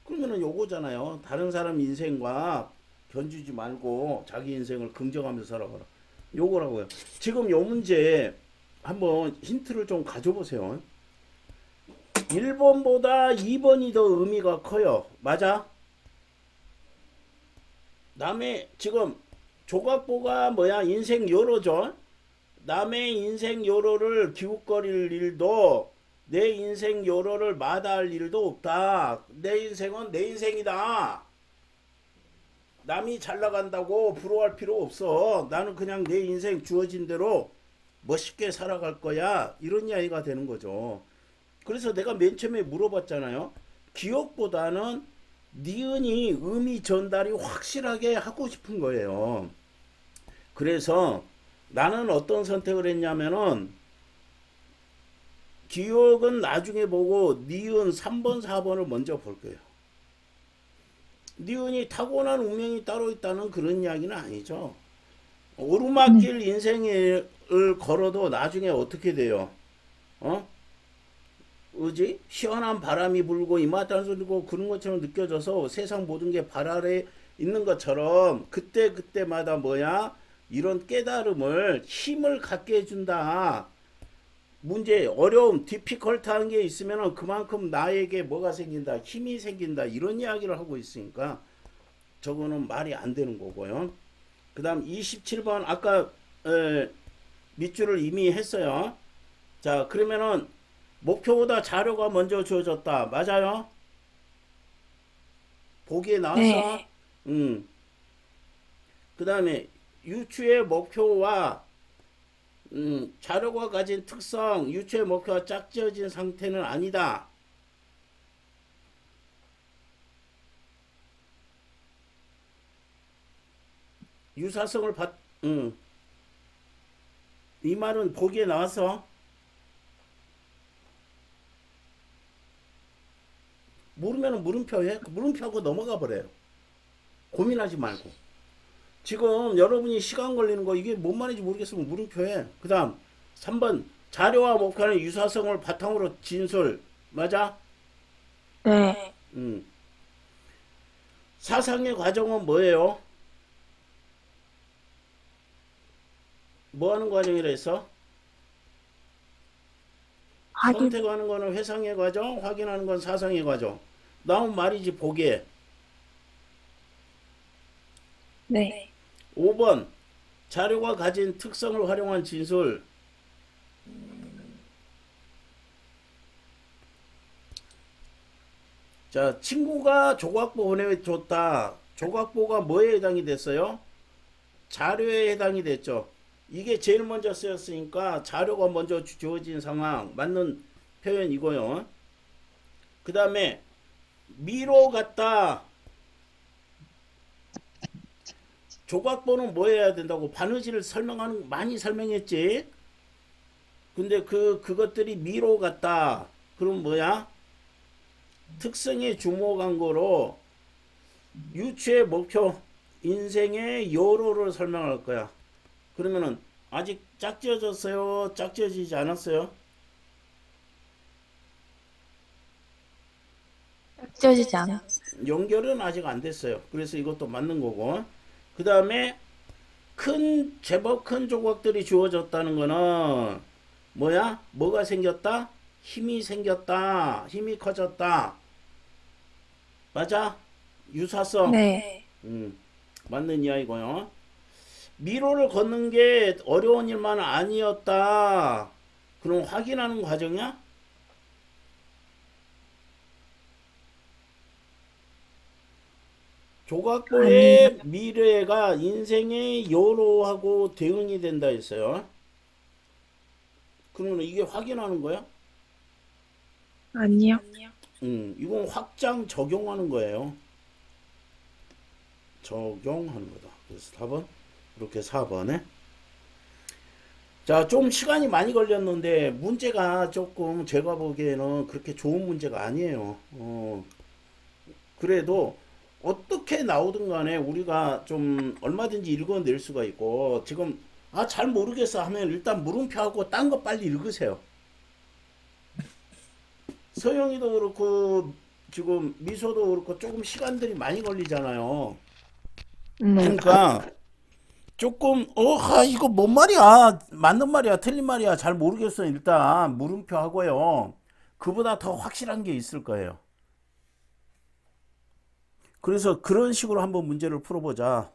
그러면은 요거잖아요. 다른 사람 인생과 견주지 말고 자기 인생을 긍정하면서 살아가라. 요거라고요. 지금 요 문제 한번 힌트를 좀 가져보세요. 1번보다 2번이 더 의미가 커요. 맞아? 남의 지금 조각보가 뭐야? 인생 요로죠. 남의 인생 요로를 기웃거릴 일도 내 인생 요로를 마다할 일도 없다. 내 인생은 내 인생이다. 남이 잘 나간다고 부러워할 필요 없어. 나는 그냥 내 인생 주어진 대로 멋있게 살아갈 거야. 이런 이야기가 되는 거죠. 그래서 내가 맨 처음에 물어봤잖아요. 기억보다는 니은이 의미 전달이 확실하게 하고 싶은 거예요. 그래서 나는 어떤 선택을 했냐면은 기억은 나중에 보고 니은 3번, 4번을 먼저 볼 거예요. 니은이 타고난 운명이 따로 있다는 그런 이야기는 아니죠. 오르막길 인생을 걸어도 나중에 어떻게 돼요? 뭐지? 시원한 바람이 불고 이마땅 소리고 그런 것처럼 느껴져서 세상 모든 게 발 아래 있는 것처럼 그때마다 뭐야? 이런 깨달음을 힘을 갖게 해준다. 문제, 어려움, 디피컬트한 게 있으면 그만큼 나에게 뭐가 생긴다? 힘이 생긴다. 이런 이야기를 하고 있으니까 저거는 말이 안 되는 거고요. 그 다음 27번 아까 밑줄을 이미 했어요. 자, 그러면은 목표보다 자료가 먼저 주어졌다. 맞아요? 보기에 나왔어? 네. 그 다음에 유추의 목표와 자료가 가진 특성, 유추의 목표가 짝지어진 상태는 아니다. 유사성을 이 말은 보기에 나왔어? 모르면 물음표 해. 물음표하고 넘어가 버려요. 고민하지 말고. 지금 여러분이 시간 걸리는 거 이게 뭔 말인지 모르겠으면 물음표 해. 그 다음 3번 자료와 목표는 유사성을 바탕으로 진술. 맞아? 네. 사상의 과정은 뭐예요? 뭐 하는 과정이라 했어? 확인. 선택하는 거는 회상의 과정, 확인하는 건 사상의 과정. 나온 말이지 보기에. 네. 5번 자료가 가진 특성을 활용한 진술. 자, 친구가 조각보 보내줬다. 조각보가 뭐에 해당이 됐어요? 자료에 해당이 됐죠. 이게 제일 먼저 쓰였으니까 자료가 먼저 주어진 상황 맞는 표현이고요. 그 다음에 미로 갔다. 조각보는 뭐 해야 된다고 바느질을 많이 설명했지. 근데 그것들이 미로 갔다. 그럼 뭐야? 특성에 주목한 거로 유추의 목표, 인생의 요로를 설명할 거야. 그러면은 아직 짝지어졌어요? 짝지어지지 않았어요? 짝지어지지 않았어요. 연결은 아직 안 됐어요. 그래서 이것도 맞는 거고. 그 다음에 제법 큰 조각들이 주어졌다는 거는 뭐야? 뭐가 생겼다? 힘이 생겼다. 힘이 커졌다. 맞아? 유사성. 네. 맞는 이야기고요. 미로를 걷는 게 어려운 일만 아니었다. 그럼 확인하는 과정이야? 조각보의 미래가 인생의 요로하고 대응이 된다 했어요. 그러면 이게 확인하는 거야? 아니요. 이건 확장 적용하는 거예요. 적용하는 거다. 그래서 답은 이렇게 4번에 자, 좀 시간이 많이 걸렸는데 문제가 조금 제가 보기에는 그렇게 좋은 문제가 아니에요. 그래도 어떻게 나오든 간에 우리가 좀 얼마든지 읽어낼 수가 있고 지금 아, 잘 모르겠어 하면 일단 물음표하고 딴 거 빨리 읽으세요. 서영이도 그렇고 지금 미소도 그렇고 조금 시간들이 많이 걸리잖아요. 네. 그러니까 조금 이거 뭔 말이야? 맞는 말이야? 틀린 말이야? 잘 모르겠어. 일단 물음표 하고요. 그보다 더 확실한 게 있을 거예요. 그래서 그런 식으로 한번 문제를 풀어보자.